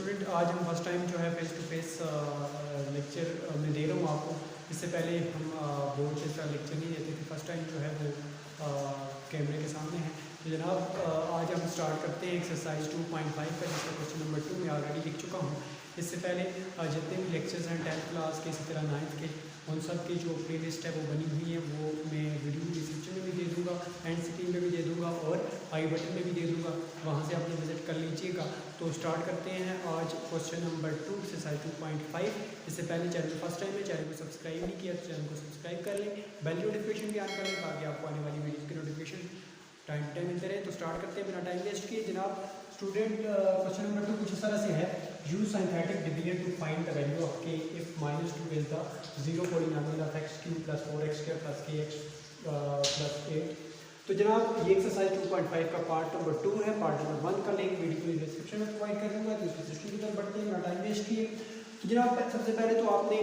Student आज हम first time जो है फेस टू फेस लेक्चर में दे रहा हूँ आपको। इससे पहले हम बोर्ड पे इसका लेक्चर नहीं देते थे, फर्स्ट टाइम जो है वो कैमरे के सामने है। तो जनाब आज हम स्टार्ट करते हैं एक्सरसाइज 2.5 का, जिसका क्वेश्चन नंबर 2 में ऑलरेडी लिख चुका हूँ। इससे पहले जितने भी लेक्चर्स हैं 10th क्लास के, इसी तरह 9th के, उन सब की जो प्ले लिस्ट है वो बनी हुई है, वो मैं वीडियो डिस्क्रिप्शन में भी दे दूँगा, एंड स्क्रीन में भी दे दूँगा और आई बटन में भी दे दूँगा, वहाँ से आपने विजिट कर लीजिएगा। तो स्टार्ट करते हैं आज क्वेश्चन नंबर 2 एक्सरसाइज 2.5। इससे पहले चैनल फर्स्ट टाइम है, चैनल को सब्सक्राइब नहीं किया तो चैनल को सब्सक्राइब कर लें, बेल नोटिफिकेशन भी ऑन कर लें ताकि आपको आने वाली वीडियो की नोटिफिकेशन टाइम टाइम मिलते रहे। तो स्टार्ट करते हैं बिना टाइम वेस्ट किए। जनाब स्टूडेंट क्वेश्चन नंबर 2 कुछ इस तरह से है, use synthetic division to find the value of k if -2 is the zero polynomial of x³ + 4x² + kx + 8। तो जनाब ये एक्सरसाइज 2.5 का पार्ट नंबर 2 है। पार्ट नंबर 1 का लिंक वीडियो को डिस्क्रिप्शन में प्रोवाइड कर दूंगा, तो इसकी सिस्टम की तरफ बढ़ते हैं, बिना टाइम वेस्ट किए। तो जनाब सबसे पहले तो आपने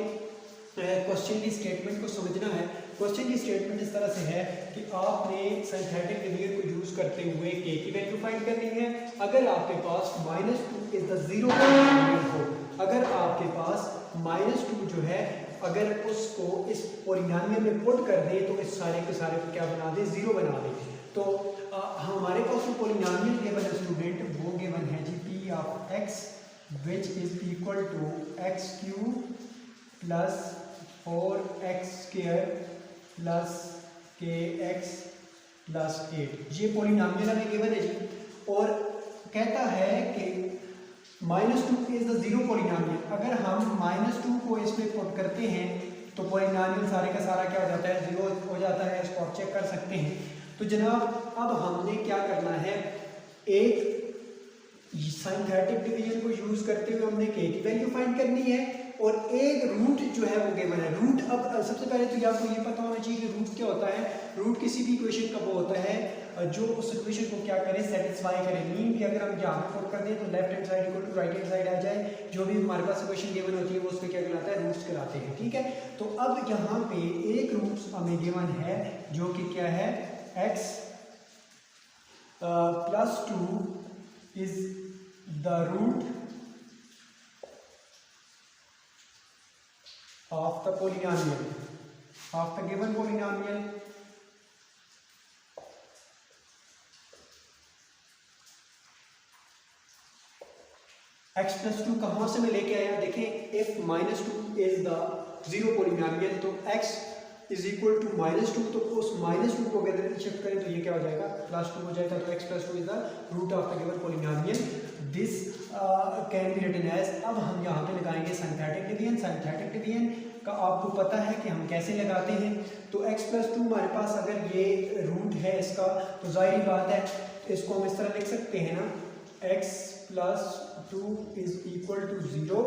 क्वेश्चन की स्टेटमेंट को समझना है। क्वेश्चन की स्टेटमेंट इस तरह से है कि आपने सिंथेटिक डिवीजन को यूज करते हुए k की वैल्यू फाइंड करनी है। अगर आपके पास -2 इज द जीरो पॉलिनोमियल हो, अगर आपके पास -2 जो है अगर उसको इस पॉलिनोमियल में पुट कर दे तो इस सारे के सारे को क्या बना दे, जीरो बना दे। तो हमारे पास जो पॉलिनोमियल गिवन है स्टूडेंट, वो गिवन है जी p of x which is equal to x³ + 4x² + kx + 8। ये पॉलिनोमियल हमें गिवन है जी, और कहता है कि -2 इज द जीरो पॉलिनोमियल। अगर हम -2 को इसमें पुट करते हैं तो पॉलिनोमियल सारे का सारा क्या हो जाता है, जीरो हो जाता है। इसको आप चेक कर सकते हैं। तो जनाब अब हमने क्या करना है, एक सिंथेटिक डिवीजन को यूज करते हुए हमने k की वैल्यू फाइंड करनी है, और एक रूट जो है वो गिवन है। रूट अब सबसे पहले तो आपको ये पता होना चाहिए कि रूट क्या होता है। रूट किसी भी इक्वेशन का वो होता है जो उस इक्वेशन को क्या करे, सेटिस्फाई करे। मीन कि अगर हम यहाँ पे पुट कर दें तो left hand side equal to right hand side आ जाए, जो भी हमारे पास इक्वेशन गिवन होती है वो उसको क्या कहलाता है, रूट्स कहलाते हैं। ठीक है, तो अब यहाँ पे एक रूट हमें गिवन है जो कि क्या है, x + 2 is the root of the polynomial of the given polynomial x + 2 कहाँ से मैं लेके आया, देखें if -2 is the zero polynomial तो x इज इक्वल टू -2, तो उस -2 को अगर शिफ्ट करें तो ये क्या हो जाएगा, +2 हो जाएगा। तो x + 2 is the root of the given polynomial. This can be written as, अब हम यहाँ पे लगाएंगे सिंथेटिक डिवीजन। सिंथेटिक डिवीजन का आपको पता है कि हम कैसे लगाते हैं। तो x + 2 हमारे पास अगर ये रूट है इसका, तो जाहिर बात है इसको हम इस तरह लिख सकते हैं ना, x + 2 is equal to 0।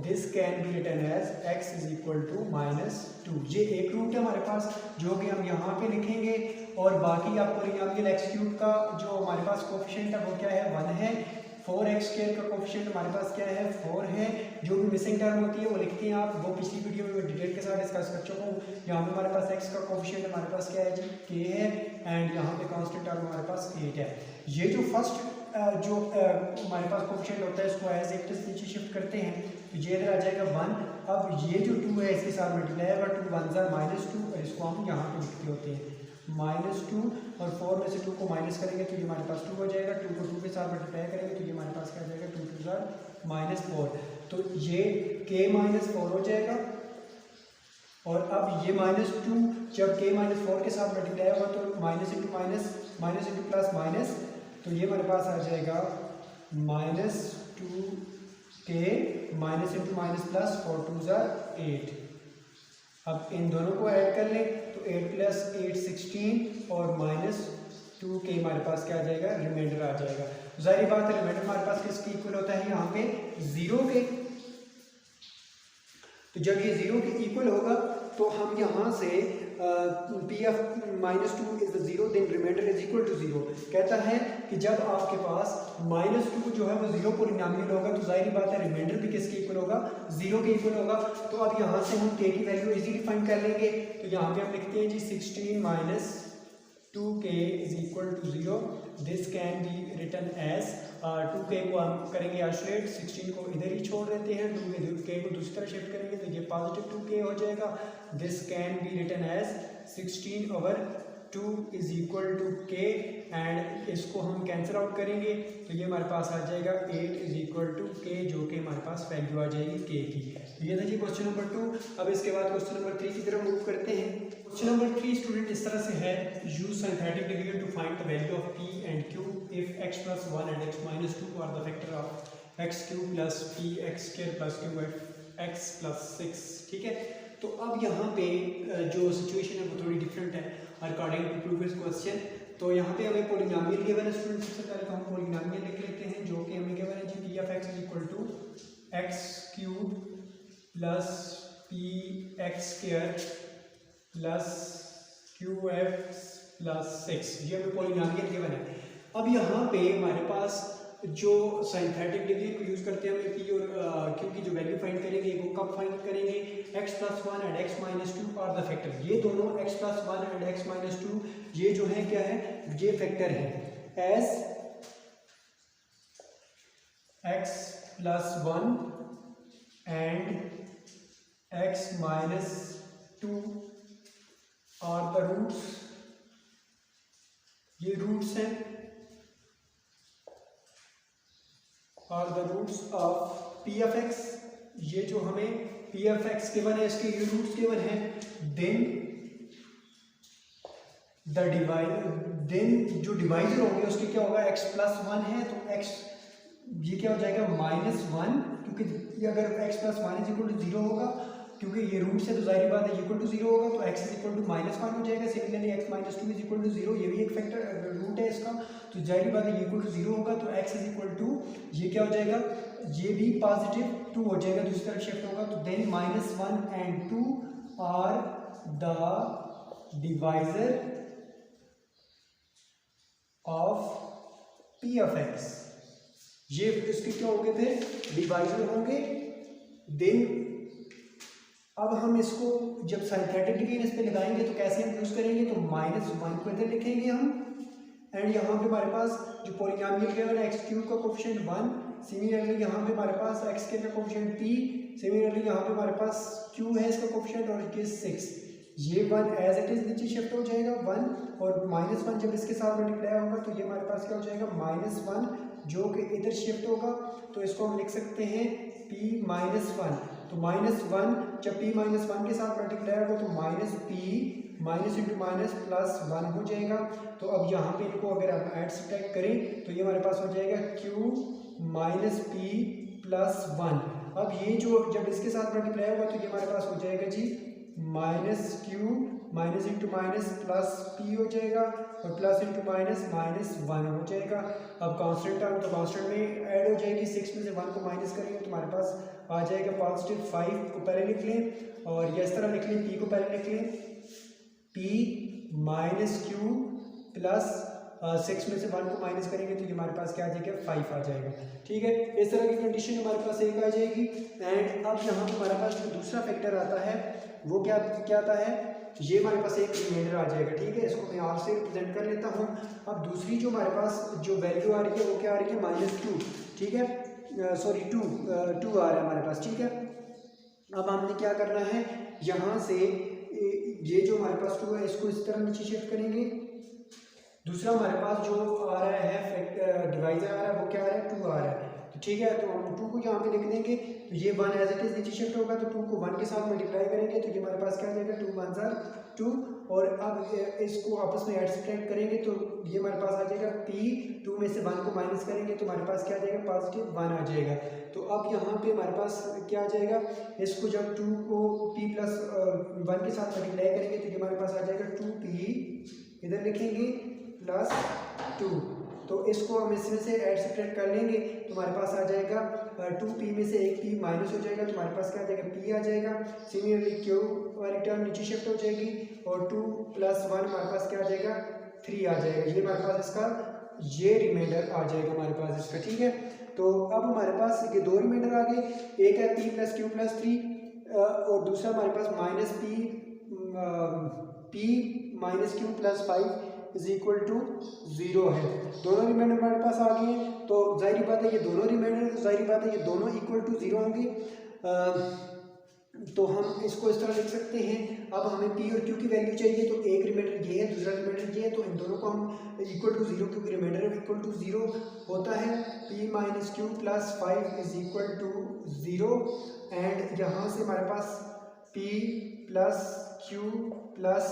This can be written as x is equal to -2। ये एक रूट है हमारे पास जो कि हम यहाँ पे लिखेंगे, और बाकी आप पॉलिनोमियल x³ का जो हमारे पास कोफिशिएंट है वो क्या है, 1 है। 4x² का कोफिशिएंट हमारे पास क्या है, 4 है। जो भी मिसिंग टर्म होती है वो लिखते हैं आप, वो पिछली वीडियो में डिटेल के साथ डिस्कस कर चुका हूँ। यहाँ पे हमारे पास x का कोफिशिएंट हमारे पास क्या है जी, k है, एंड यहाँ पे कांस्टेंट टर्म हमारे पास 8 है। ये जो फर्स्ट जो हमारे पास कोफिशिएंट होता है इसको एज इट इज नीचे शिफ्ट करते हैं, तो ये इधर आ जाएगा 1। अब ये जो 2 है इसके साथ मल्टीप्लाई होगा, 2 × 1 = -2, और इसको हम यहाँ पे लिखते होते हैं -2, और 4 में से 2 को माइनस करेंगे तो ये हमारे पास 2 हो जाएगा। 2 को 2 के साथ मल्टीप्लाई करेंगे तो ये हमारे पास क्या आ जाएगा, 2 × 2 = -4। तो ये k - 4 हो जाएगा। और अब ये -2 जब k - 4 के साथ मल्टीप्लाई होगा तो minus into minus, minus into plus minus, तो ये हमारे पास आ जाएगा -2k minus into minus plus 4 × 2 = 8। अब इन दोनों को ऐड कर लें तो 8 + 8 16, और -2k हमारे पास क्या आ जाएगा, रिमाइंडर आ जाएगा। जाहिर बात है रिमाइंडर हमारे पास किसके इक्वल होता है, यहाँ पे 0 के। तो जब ये 0 के इक्वल होगा तो हम यहाँ से p of -2 is the 0, then remainder is equal to 0। कहता है कि जब आपके पास -2 जो है वो 0 पॉलिनोमियल होगा तो जाहिर बात है रिमाइंडर भी किसके इक्वल होगा, 0 के इक्वल होगा। तो अब यहाँ से हम k की वैल्यू इजीली फाइंड कर लेंगे। तो यहाँ पे हम लिखते हैं जी 16 - 2k is equal to 0. This can be written as, 2k को हम करेंगे आइसोलेट, 16 को इधर ही छोड़ देते हैं, 2k को दूसरी तरफ शिफ्ट करेंगे तो ये पॉजिटिव 2k हो जाएगा। This can be written as 16/2 is equal to k, and इसको हम कैंसिल आउट करेंगे तो ये हमारे पास आ जाएगा 8 इज इक्वल टू k, जो कि हमारे पास वैल्यू आ जाएगी k की। तो ये था जी क्वेश्चन नंबर 2। अब इसके बाद क्वेश्चन नंबर 3 की तरफ मूव करते हैं। क्वेश्चन नंबर 3 स्टूडेंट इस तरह से है, use synthetic division to find the value of p and q if x + 1 and x - 2 are the factor of x³ + px² + qx + 6। ठीक है, तो अब यहाँ पे जो सिचुएशन है वो थोड़ी डिफरेंट है अकॉर्डिंग टू प्रीवियस क्वेश्चन। तो यहाँ पे हमें पॉलिनोमियल गिवन है स्टूडेंट, सबसे पहले तो हम पॉलिनोमियल लिख लेते हैं जो कि हमें गिवन है जी p of x = x³ + px² + qx + 6, ये हमें पॉलिनोमियल गिवन है। अब यहाँ पे हमारे पास जो सिंथेटिक डिवीजन को यूज करते हैं, हमें p और q की जो वैल्यू फाइंड करेंगे वो कब फाइंड करेंगे, x + 1 and x - 2 are the factor. ये दोनों x + 1 एंड x - 2 ये जो है क्या है, ये फैक्टर है। As x + 1 and x - 2 are the roots, ये रूट्स हैं, are the roots of p of x। ये जो हमें p of x गिवन है, इसके ये रूट्स गिवन है। देन जो डिवाइजर होंगे उसके क्या होगा, x + 1 है तो x ये क्या हो जाएगा -1, क्योंकि ये अगर x + 1 = 0 होगा, क्योंकि ये रूट से तो जाहिर बात है इक्वल टू 0 होगा, तो x = -1 हो जाएगा। सिमिलरली x - 2 = 0, ये भी एक फैक्टर रूट है इसका, तो जाहिर बात है इक्वल टू 0 होगा, तो x = ये क्या हो जाएगा, ये भी पॉजिटिव 2 हो जाएगा, दूसरी तरफ शिफ्ट होगा। तो then -1 and 2 are the divisor of p of x, ये इसके क्या होंगे, फिर डिवाइजर होंगे। देन अब हम इसको जब सिंथेटिक डिवीजन इस पे लगाएंगे तो कैसे हम यूज करेंगे, तो -1 को इधर लिखेंगे हम, एंड यहाँ पे हमारे पास जो पॉलिनोमियल गिवन है x³ का कोफिशिएंट 1, सिमिलरली यहाँ पे हमारे पास x² का कोफिशिएंट p, सिमिलरली यहाँ पे हमारे पास q है इसका कोफिशिएंट और ये 6, ये 1 एज इट इज नीचे शिफ्ट हो जाएगा 1, और -1 जब इसके साथ मल्टीप्लाई होगा तो ये हमारे पास क्या हो जाएगा, -1 जो कि इधर शिफ्ट होगा, तो इसको हम लिख सकते हैं p - 1। तो -1 जब p - 1 के साथ मल्टीप्लाई होगा तो -p -(-) +1 हो जाएगा। तो अब यहाँ पे इनको अगर हम ऐड सब्ट्रैक्ट करें तो ये हमारे पास हो जाएगा q - p + 1। अब ये जो जब इसके साथ मल्टीप्लाई होगा तो ये हमारे पास हो जाएगा जी -q -(-) +p हो जाएगा, और +(-) -1 हो जाएगा। अब कांस्टेंट टर्म तो कांस्टेंट में ऐड हो जाएगी, 6 में से 1 को माइनस करेंगे तो हमारे पास आ जाएगा +5 को पहले लिख लें, और ये इस तरह लिख लें, p को पहले लिख लें, p - q प्लस 6 में से 1 को माइनस करेंगे तो ये हमारे पास क्या आ जाएगा, 5 आ जाएगा। ठीक है, इस तरह की कंडीशन हमारे पास एक आ जाएगी। एंड अब यहाँ पे हमारे पास जो दूसरा फैक्टर आता है वो क्या आता है, ये हमारे पास एक रिमाइंडर आ जाएगा। ठीक है, इसको मैं आर से रिप्रेजेंट कर लेता हूँ। अब दूसरी जो हमारे पास जो वैल्यू आ रही है वो क्या आ रही है, -2। ठीक है, सॉरी 2 आ रहा है हमारे पास। ठीक है, अब हमने क्या करना है, यहाँ से ये जो हमारे पास 2 है इसको इस तरह नीचे शिफ्ट करेंगे। दूसरा हमारे पास जो आ रहा है डिवाइजर आ रहा है वो क्या आ रहा है, 2 आ रहा है। तो ठीक है, तो हम 2 को यहाँ पे लिख देंगे, तो ये 1 एज इट इज नीचे शिफ्ट होगा, तो 2 को 1 के साथ मल्टीप्लाई करेंगे तो ये हमारे पास क्या आ जाएगा, 2 1 ज़ा 2, और अब इसको आपस में ऐड सब्ट्रैक्ट करेंगे तो ये हमारे पास आ जाएगा p, 2 में से 1 को माइनस करेंगे तो हमारे पास क्या आ जाएगा, +1 आ जाएगा। तो अब यहाँ पे हमारे पास क्या आ जाएगा, इसको जब 2 को p + 1 के साथ मल्टीप्लाई करेंगे तो ये हमारे पास आ जाएगा 2p, इधर लिखेंगे +2, तो इसको हम इसमें से ऐड सब्ट्रैक्ट कर लेंगे तो हमारे पास आ जाएगा 2p में से एक p माइनस हो जाएगा तो हमारे पास क्या आ जाएगा, p आ जाएगा। सिमिलरली q वाली टर्म नीचे शिफ्ट हो जाएगी, और 2 + 1 हमारे पास क्या आ जाएगा, 3 आ जाएगा। ये हमारे पास इसका ये रिमाइंडर आ जाएगा हमारे पास इसका। ठीक है, तो अब हमारे पास ये 2 रिमाइंडर आ गए, एक है p + q + 3, और दूसरा हमारे पास -p - q + 5 is equal to 0 है। दोनों रिमाइंडर हमारे पास आ गए हैं, तो जाहिर बात है ये दोनों रिमाइंडर, जाहिर बात है ये दोनों इक्वल टू 0 होंगे। तो हम इसको इस तरह लिख सकते हैं। अब हमें पी और क्यू की वैल्यू चाहिए, तो एक रिमाइंडर ये है, दूसरा रिमाइंडर ये है, तो इन दोनों को हम इक्वल टू 0, क्योंकि रिमाइंडर इक्वल टू 0 होता है। p minus q plus 5 is equal to 0 and यहाँ से हमारे पास p plus q plus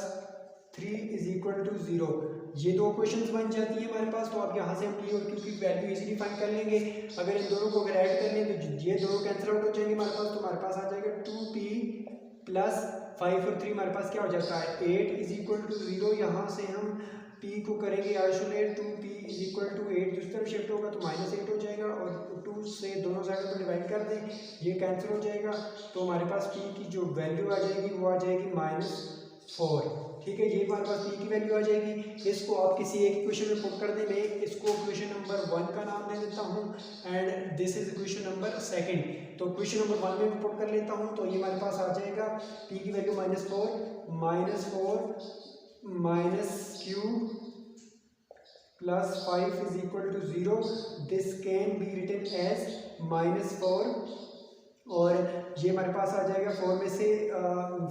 3 is equal to 0। ये दो क्वेश्चंस बन जाती है हमारे पास। तो अब यहाँ से हम p और q की वैल्यू इजीली फाइंड कर लेंगे। अगर इन दोनों को अगर ऐड कर लें तो ये दोनों कैंसिल आउट हो जाएंगे हमारे पास, तो हमारे पास आ जाएगा 2p प्लस 5 और 3 हमारे पास क्या हो जाता है 8 इज इक्वल टू 0। यहाँ से हम p को करेंगे isolate, 2p is equal to 8 दूसरी तरफ शिफ्ट होगा तो -8 हो जाएगा, और 2 से दोनों साइडों पर डिवाइड कर दें, ये कैंसिल हो जाएगा। तो हमारे पास p की जो वैल्यू आ जाएगी वो आ जाएगी -4। ठीक है, ये हमारे पास p की वैल्यू आ जाएगी। इसको आप किसी एक इक्वेशन में पुट कर दें। मैं इसको इक्वेशन नंबर 1 का नाम दे देता हूँ and this is equation number 2। तो इक्वेशन नंबर 1 में पुट कर लेता हूँ, तो ये हमारे पास आ जाएगा p की value -4 minus q plus 5 is equal to 0। This can be written as -4, और ये हमारे पास आ जाएगा 4 में से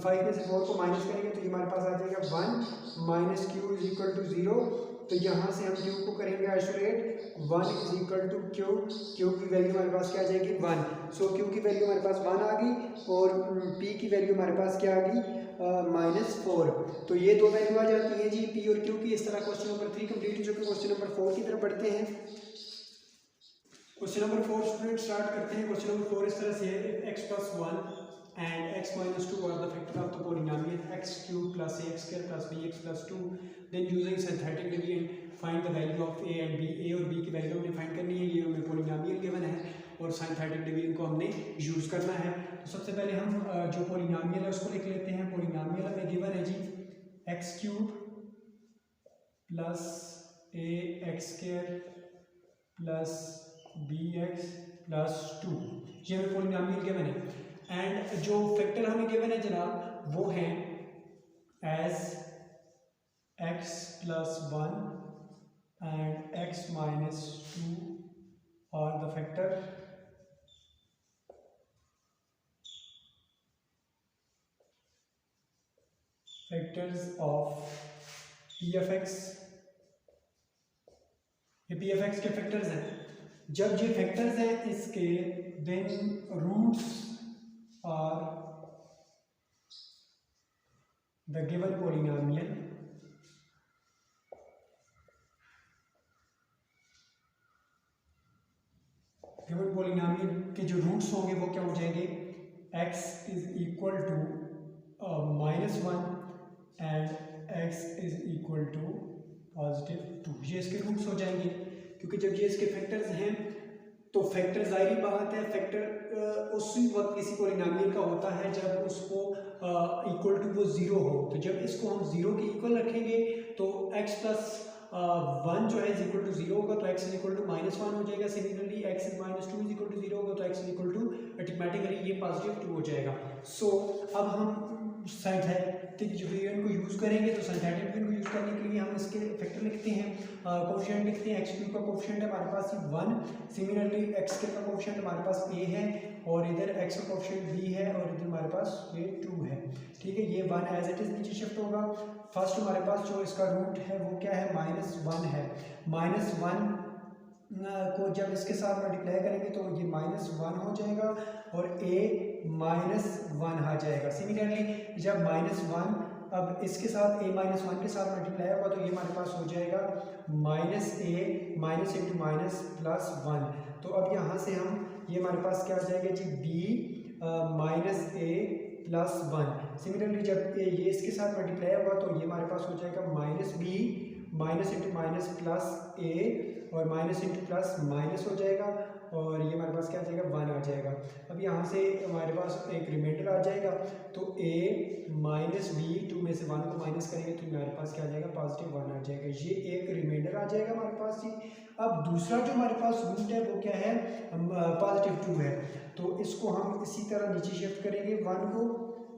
5 में से 4 को माइनस करेंगे तो ये हमारे पास आ जाएगा 1 minus q is equal to 0। तो यहाँ से हम क्यू को करेंगे isolate, 1 is equal to q की वैल्यू हमारे पास क्या आ जाएगी 1। सो क्यू की वैल्यू हमारे पास 1 आ गई, और पी की वैल्यू हमारे पास क्या आ गई -4। तो ये दो वैल्यू आ जाती है जी पी और क्यू की। इस तरह क्वेश्चन नंबर 3 कंप्लीट हो चुके। क्वेश्चन नंबर 4 की तरफ बढ़ते हैं। क्वेश्चन नंबर 4 स्टूडेंट स्टार्ट करते हैं। क्वेश्चन नंबर 4 इस तरह से है, x plus 1 and x minus 2 are the factor of the polynomial x cube plus ax square plus bx plus 2, then using synthetic division find the value of a and b। a और b की value हमने find करनी है। ये हमें polynomial given है और synthetic division को हमने यूज करना है। तो सबसे पहले हम जो पोलिनोमियल है उसको लिख लेते हैं। पोलिनोमियल हमें गिवन है जी x cube plus ax square plus bx plus 2, ये हमें पोलिनोमियल गिवन है। एंड जो फैक्टर हमें गिवन है जनाब वो है as x plus 1 and x minus 2 are the factors of p of x। ये p of x के फैक्टर्स हैं। जब ये फैक्टर्स हैं इसके, then roots are the given polynomial. Given polynomial के जो रूट्स होंगे वो क्या हो जाएंगे x is equal to -1 and x is equal to +2। ये इसके रूट्स हो जाएंगे, क्योंकि जब ये इसके फैक्टर्स हैं तो फैक्टर जाहिर बात है फैक्टर उसी वक्त किसी पोलिनोमियल का होता है जब उसको इक्वल टू वो 0 हो। तो जब इसको हम 0 के इक्वल रखेंगे तो x प्लस 1 जो है इज इक्वल टू 0 होगा, तो x इज इक्वल टू -1 हो जाएगा। Similarly x is -2 is equal to 0 होगा, तो x is equal to automatically ये +2 हो जाएगा। सो अब हम सिंथेटिक डिवीजन को यूज़ करेंगे। तो सिंथेटिक डिवीजन को यूज़ करने के लिए हम इसके फैक्टर लिखते हैं, कोफिशिएंट लिखते हैं। x क्यूब का कोफिशिएंट है हमारे पास 1, सिमिलरली x स्क्वायर का कोफिशिएंट हमारे पास a है, और इधर x का कोफिशिएंट b है, और इधर हमारे पास ये 2 है। ठीक है, ये 1 एज इट इज नीचे शिफ्ट होगा। फर्स्ट हमारे पास जो इसका रूट है वो क्या है -1 है। -1 को जब इसके साथ मल्टीप्लाई करेंगे तो ये -1 हो जाएगा और a -1 आ जाएगा। सिमिलरली जब -1 अब इसके साथ a -1 के साथ मल्टीप्लाई होगा तो ये हमारे पास हो जाएगा -a माइनस इंटू माइनस +1। तो अब यहाँ से हम ये हमारे पास क्या आ जाएगा जी b -a +1। सिमिलरली जब ये इसके साथ मल्टीप्लाई होगा तो ये हमारे पास हो जाएगा -b minus into minus +a और माइनस इंटू प्लस माइनस हो जाएगा, और ये हमारे पास क्या आ जाएगा 1 आ जाएगा। अब यहाँ से हमारे पास एक रिमाइंडर आ जाएगा, तो a माइनस b 2 में से 1 को माइनस करेंगे तो हमारे पास क्या आ जाएगा +1 आ जाएगा। ये एक रिमाइंडर आ जाएगा हमारे पास जी। अब दूसरा जो हमारे पास रूट है वो क्या है +2 है, तो इसको हम इसी तरह नीचे शिफ्ट करेंगे 1 को,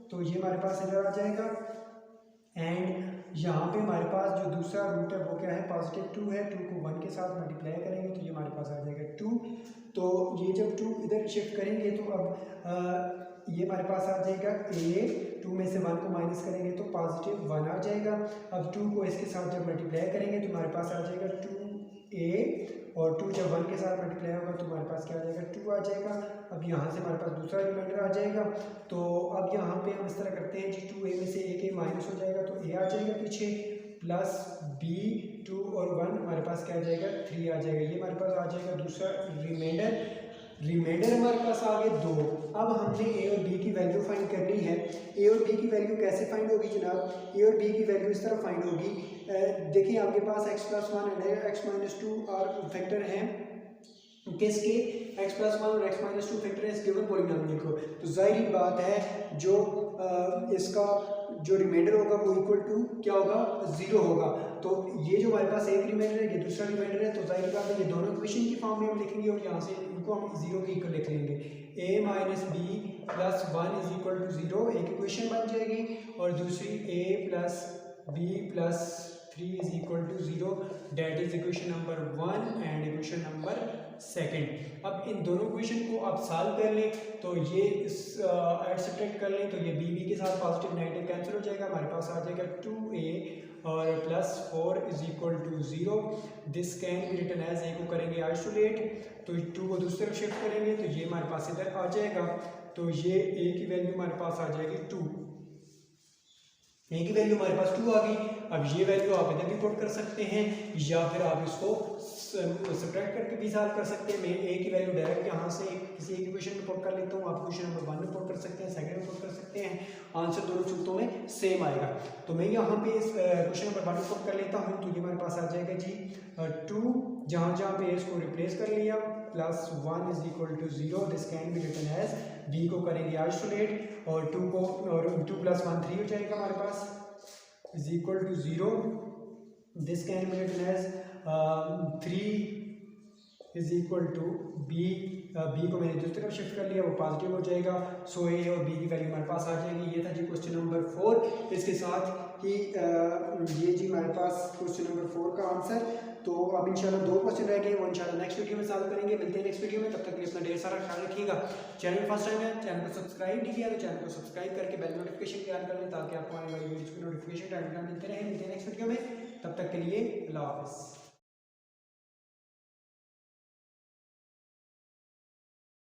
तो ये हमारे पास इधर आ जाएगा एंड यहाँ पे हमारे पास जो दूसरा रूट है वो क्या है, पॉजिटिव 2 है। 2 को 1 के साथ मल्टीप्लाई करेंगे तो ये हमारे पास आ जाएगा 2। तो ये जब 2 इधर शिफ्ट करेंगे तो अब ये हमारे पास आ जाएगा a, 2 में से 1 को माइनस करेंगे तो पॉजिटिव 1 आ जाएगा। अब 2 को इसके साथ जब मल्टीप्लाई करेंगे तो हमारे पास आ जाएगा 2a, और 2 जब 1 के साथ मल्टीप्लाई होगा तो हमारे पास क्या आ जाएगा, 2 आ जाएगा। अब यहाँ से हमारे पास दूसरा रिमाइंडर आ जाएगा। तो अब यहाँ पे हम इस तरह करते हैं जी, 2a में से एक a माइनस हो जाएगा तो a आ जाएगा पीछे, प्लस b 2 और 1 हमारे पास क्या आ जाएगा, 3 आ जाएगा। ये हमारे पास आ जाएगा दूसरा रिमाइंडर। रिमाइंडर हमारे पास आ गए 2। अब हमने a और b की वैल्यू फाइंड करनी है। a और b की वैल्यू कैसे फाइंड होगी जनाब, a और b की वैल्यू इस तरह फाइंड होगी। देखिए आपके पास x+1 एंड x-2 और फैक्टर हैं किसके, x+1 और x-2 फैक्टर है इस गिवन पॉलिनोमियल को। तो जाहिर बात है जो इसका जो रिमाइंडर होगा वो इक्वल टू क्या होगा, 0 होगा। तो ये जो हमारे पास एक रिमाइंडर है, ये दूसरा रिमाइंडर है, तो जाहिर बात है ये दोनों इक्वेशन की फॉर्म में हम लिखेंगे और यहाँ से इनको हम 0 के इक्वल लिख लेंगे। a minus b plus 1 is equal to 0 एक इक्वेशन बन जाएगी, और दूसरी a plus b plus 3 is equal to 0, that is equation number 1 and equation number 2। अब इन दोनों इक्वेशन को आप सॉल्व कर लें तो ये ऐड सब्ट्रैक्ट कर लें तो ये b के साथ पॉजिटिव नेगेटिव कैंसिल हो जाएगा, हमारे पास आ जाएगा 2a और plus 4 is equal to 0। This can be written as, a को करेंगे आइसोलेट तो 2 को दूसरी तरफ शिफ्ट करेंगे तो ये हमारे पास इधर आ जाएगा। तो ये a की वैल्यू हमारे पास आ जाएगी 2, a की वैल्यू हमारे पास 2 आ गई। अब ये वैल्यू आप इधर भी पुट कर सकते हैं या फिर आप इसको सब्ट्रैक्ट करके भी सॉल्व कर सकते हैं। मैं a की वैल्यू डायरेक्ट यहाँ से किसी एक इक्वेशन में पुट कर लेता हूँ, आप इक्वेशन नंबर 1 में पुट कर सकते हैं, सेकंड में पुट कर सकते हैं, आंसर दोनों सूत्रों में सेम आएगा। तो मैं यहाँ पे इस क्वेश्चन नंबर 1 में पुट कर लेता हूँ तो ये हमारे पास आ जाएगा जी 2, जहाँ जहाँ पे इसको रिप्लेस कर लिया, plus 1 is equal to 0, this can be written as, b को करेंगे आइसोलेट और 2 को और 2 प्लस 1 3 हो जाएगा हमारे पास is equal to 0, this can be written as 3 is equal to b, b को मैंने दूसरी तरफ शिफ्ट कर लिया वो पॉजिटिव हो जाएगा। सो a और b की वैल्यू हमारे पास आ जाएगी। ये था जी क्वेश्चन नंबर 4। इसके साथ ही ये जी हमारे पास क्वेश्चन नंबर 4 का आंसर। तो अब इंशाल्लाह 2 क्वेश्चन रह गए, वो इंशाल्लाह नेक्स्ट वीडियो में सॉल्व करेंगे। मिलते हैं नेक्स्ट वीडियो में, तब तक के लिए अपना ढेर सारा ख्याल रखिएगा। चैनल फर्स्ट टाइम है, चैनल को सब्सक्राइब नहीं किया तो चैनल को सब्सक्राइब करके बेल नोटिफिकेशन तैयार कर लें ताकि आपको आने वाली वीडियोस की नोटिफिकेशन टाइम टाइम मिलते रहे। मिलते हैं नेक्स्ट वीडियो में, तब तक के लिए अल्लाह हाफिज़।